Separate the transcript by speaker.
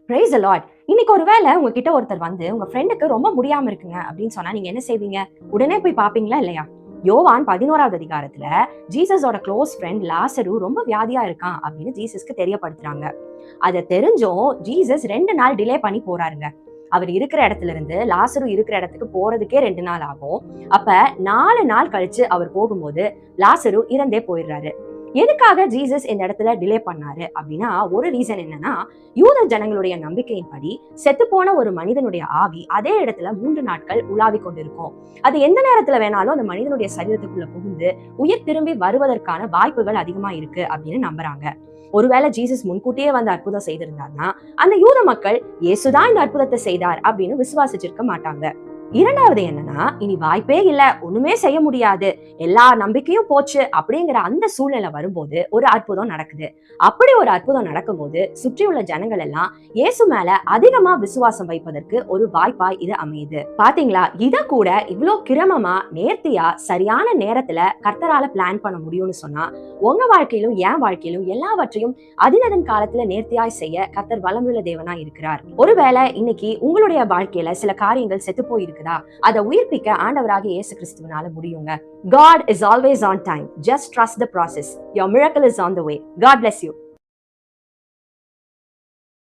Speaker 1: Praise the Lord. இன்னைக்கு ஒருவேளை உங்ககிட்ட ஒருத்தர் வந்து உங்க ஃப்ரெண்டுக்கு ரொம்ப முடியாம இருக்குங்க அப்படின்னு சொன்னா நீங்க என்ன செய்வீங்க? உடனே போய் பாப்பீங்களா இல்லையா? யோவான் 11வது அதிகாரத்துல ஜீசஸோட க்ளோஸ் ஃப்ரெண்ட் லாசரு ரொம்ப வியாதியா இருக்கான் அப்படின்னு ஜீசஸ்க்கு தெரியப்படுத்துறாங்க. அதை தெரிஞ்சும் ஜீசஸ் 2 நாள் டிலே பண்ணி போறாருங்க. அவர் இருக்கிற இடத்துல இருந்து லாசரு இருக்கிற இடத்துக்கு போறதுக்கே 2 நாள் ஆகும். அப்ப 4 நாள் கழிச்சு அவர் போகும்போது லாசரு இறந்தே போயிடுறாரு. எதுக்காக ஜீசஸ் இந்த இடத்துல டிலே பண்ணாரு அப்படின்னா, ஒரு ரீசன் என்னன்னா, யூத ஜனங்களுடைய நம்பிக்கையின்படி செத்து போன ஒரு மனிதனுடைய ஆவி அதே இடத்துல 3 நாட்கள் உலாவி கொண்டிருக்கும். அது எந்த நேரத்துல வேணாலும் அந்த மனிதனுடைய சரீரத்துக்குள்ள புகுந்து உயிர் திரும்பி வருவதற்கான வாய்ப்புகள் அதிகமா இருக்கு அப்படின்னு நம்புறாங்க. ஒருவேளை ஜீசஸ் முன்கூட்டியே வந்து அற்புதம் செய்திருந்தாருன்னா அந்த யூத மக்கள் இயேசுதான் இந்த அற்புதத்தை செய்தார் அப்படின்னு விசுவாசிச்சிருக்க மாட்டாங்க. இரண்டாவது என்னன்னா, இனி வாய்ப்பே இல்ல, ஒண்ணுமே செய்ய முடியாது, எல்லா நம்பிக்கையும் போச்சு அப்படிங்கிற அந்த சூழ்நிலை வரும்போது ஒரு அற்புதம் நடக்குது. அப்படி ஒரு அற்புதம் நடக்கும்போது சுற்றியுள்ள ஜனங்கள் எல்லாம் இயேசு மேல அதிகமா விசுவாசம் வைப்பதற்கு ஒரு வாய்ப்பாய் இது அமையுது. பாத்தீங்களா? இத கூட இவ்வளவு கிரமமா நேர்த்தியா சரியான நேரத்துல கர்த்தரால பிளான் பண்ண முடியும்னு சொன்னா, உங்க வாழ்க்கையிலும் என் வாழ்க்கையிலும் எல்லாவற்றையும் அதினதன் காலத்துல நேர்த்தியாய் செய்ய கர்த்தர் வல்லமையுள்ள தேவனா இருக்கிறார். ஒருவேளை இன்னைக்கு உங்களுடைய வாழ்க்கையில சில காரியங்கள் செத்து போயிருக்கு, அதை உயிர்ப்பிக்க ஆண்டவராகிய இயேசு கிறிஸ்துவினால முடியுங்க. God is always on time. Just trust the process. Your miracle is on the way. God bless you.